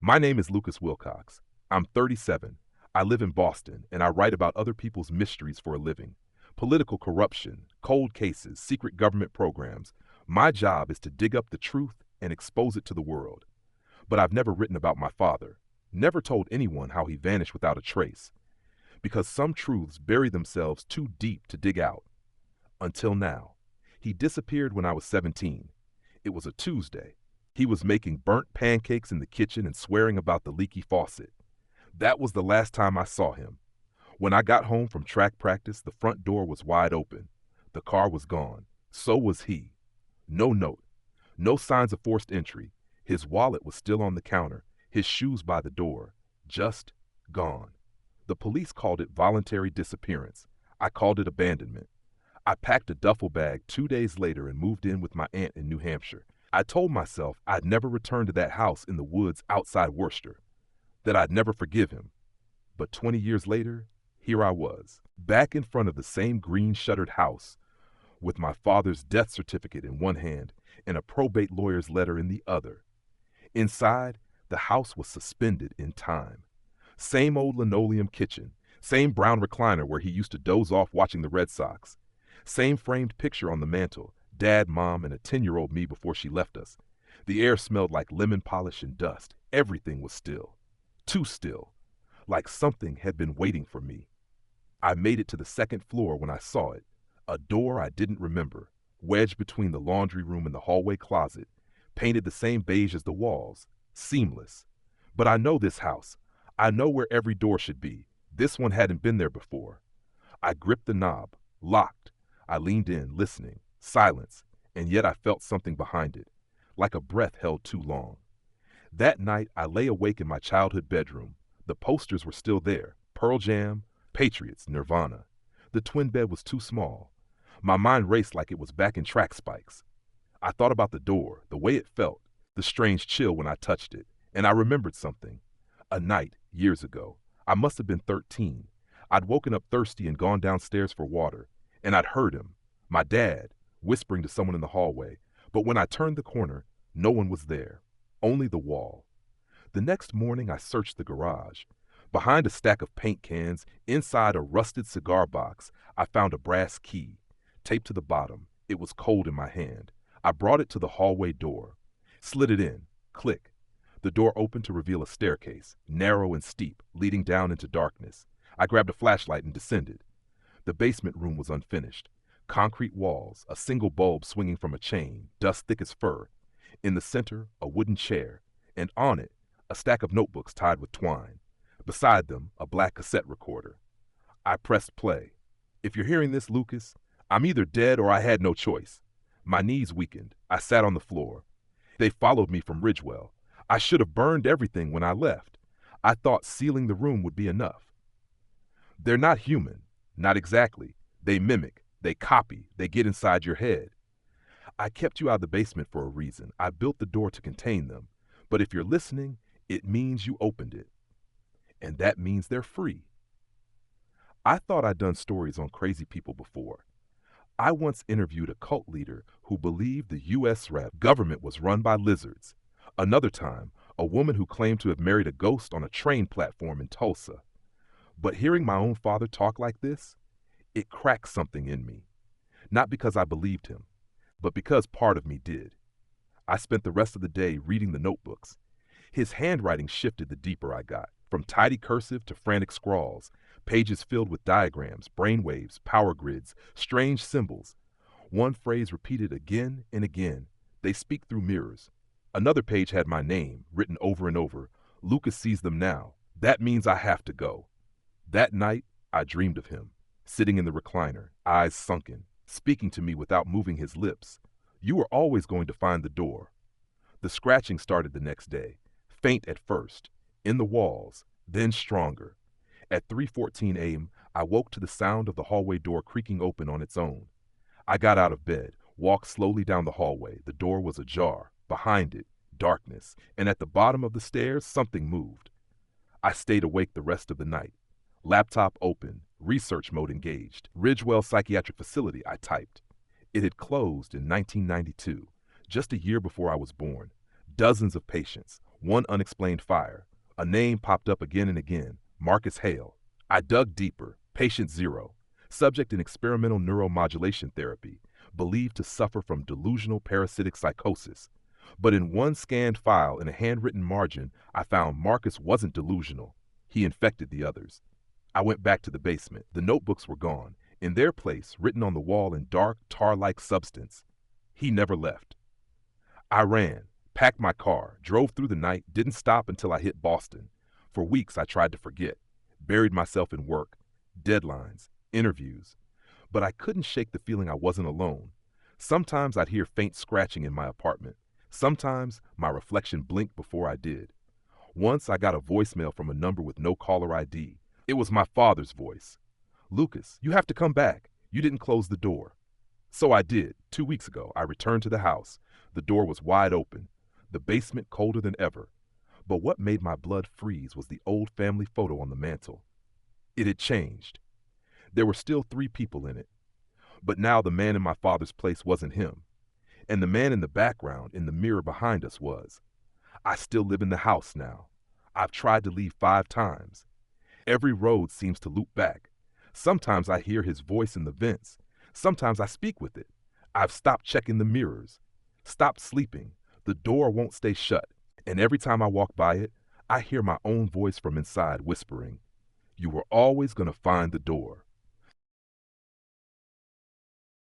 My name is Lucas Wilcox. I'm 37. I live in Boston, and I write about other people's mysteries for a living. Political corruption, cold cases, secret government programs. My job is to dig up the truth and expose it to the world. But I've never written about my father, never told anyone how he vanished without a trace, because some truths bury themselves too deep to dig out. Until now. He disappeared when I was 17. It was a Tuesday. He was making burnt pancakes in the kitchen and swearing about the leaky faucet. That was the last time I saw him. When I got home from track practice, the front door was wide open. The car was gone. So was he. No note. No signs of forced entry. His wallet was still on the counter, his shoes by the door. Just gone. The police called it voluntary disappearance. I called it abandonment. I packed a duffel bag 2 days later and moved in with my aunt in New Hampshire. I told myself I'd never return to that house in the woods outside Worcester, that I'd never forgive him. But 20 years later, here I was, back in front of the same green-shuttered house, with my father's death certificate in one hand and a probate lawyer's letter in the other. Inside, the house was suspended in time. Same old linoleum kitchen, same brown recliner where he used to doze off watching the Red Sox, same framed picture on the mantle, Dad, Mom, and a 10-year-old me before she left us. The air smelled like lemon polish and dust. Everything was still. Too still. Like something had been waiting for me. I made it to the second floor when I saw it. A door I didn't remember, wedged between the laundry room and the hallway closet, painted the same beige as the walls. Seamless. But I know this house. I know where every door should be. This one hadn't been there before. I gripped the knob. Locked. I leaned in, listening. Silence, and yet I felt something behind it, like a breath held too long. That night, I lay awake in my childhood bedroom. The posters were still there. Pearl Jam, Patriots, Nirvana. The twin bed was too small. My mind raced like it was back in track spikes. I thought about the door, the way it felt, the strange chill when I touched it, and I remembered something. A night, years ago. I must have been 13. I'd woken up thirsty and gone downstairs for water, and I'd heard him, my dad, whispering to someone in the hallway. But when I turned the corner, no one was there. Only the wall. The next morning, I searched the garage. Behind a stack of paint cans, inside a rusted cigar box, I found a brass key. Taped to the bottom, it was cold in my hand. I brought it to the hallway door. Slid it in. Click. The door opened to reveal a staircase, narrow and steep, leading down into darkness. I grabbed a flashlight and descended. The basement room was unfinished. Concrete walls, a single bulb swinging from a chain, dust thick as fur. In the center, a wooden chair, and on it, a stack of notebooks tied with twine. Beside them, a black cassette recorder. I pressed play. If you're hearing this, Lucas, I'm either dead or I had no choice. My knees weakened. I sat on the floor. They followed me from Ridgewell. I should have burned everything when I left. I thought sealing the room would be enough. They're not human. Not exactly. They mimic. They copy. They get inside your head. I kept you out of the basement for a reason. I built the door to contain them. But if you're listening, it means you opened it. And that means they're free. I thought I'd done stories on crazy people before. I once interviewed a cult leader who believed the U.S. government was run by lizards. Another time, a woman who claimed to have married a ghost on a train platform in Tulsa. But hearing my own father talk like this, it cracked something in me. Not because I believed him, but because part of me did. I spent the rest of the day reading the notebooks. His handwriting shifted the deeper I got, from tidy cursive to frantic scrawls, pages filled with diagrams, brainwaves, power grids, strange symbols. One phrase repeated again and again. They speak through mirrors. Another page had my name, written over and over. Lucas sees them now. That means I have to go. That night, I dreamed of him, sitting in the recliner, eyes sunken, speaking to me without moving his lips. You were always going to find the door. The scratching started the next day, faint at first, in the walls, then stronger. At 3:14 a.m., I woke to the sound of the hallway door creaking open on its own. I got out of bed, walked slowly down the hallway. The door was ajar. Behind it, darkness, and at the bottom of the stairs, something moved. I stayed awake the rest of the night. Laptop open, research mode engaged. Ridgewell Psychiatric Facility, I typed. It had closed in 1992, just a year before I was born. Dozens of patients, One unexplained fire. A name popped up again and again. Marcus Hale. I dug deeper. Patient zero. Subject in experimental neuromodulation therapy. Believed to suffer from delusional parasitic psychosis. But in one scanned file in a handwritten margin, I found Marcus wasn't delusional. He infected the others. I went back to the basement. The notebooks were gone. In their place, written on the wall in dark, tar-like substance, he never left. I ran, packed my car, drove through the night, didn't stop until I hit Boston. For weeks I tried to forget, buried myself in work, deadlines, interviews. But I couldn't shake the feeling I wasn't alone. Sometimes I'd hear faint scratching in my apartment. Sometimes my reflection blinked before I did. Once I got a voicemail from a number with no caller ID. It was my father's voice. Lucas, you have to come back. You didn't close the door. So I did. 2 weeks ago, I returned to the house. The door was wide open. The basement colder than ever. But what made my blood freeze was the old family photo on the mantel. It had changed. There were still 3 people in it. But now the man in my father's place wasn't him. And the man in the background, in the mirror behind us, was. I still live in the house now. I've tried to leave 5 times. Every road seems to loop back. Sometimes I hear his voice in the vents. Sometimes I speak with it. I've stopped checking the mirrors. Stopped sleeping. The door won't stay shut. And every time I walk by it, I hear my own voice from inside whispering, "You were always going to find the door."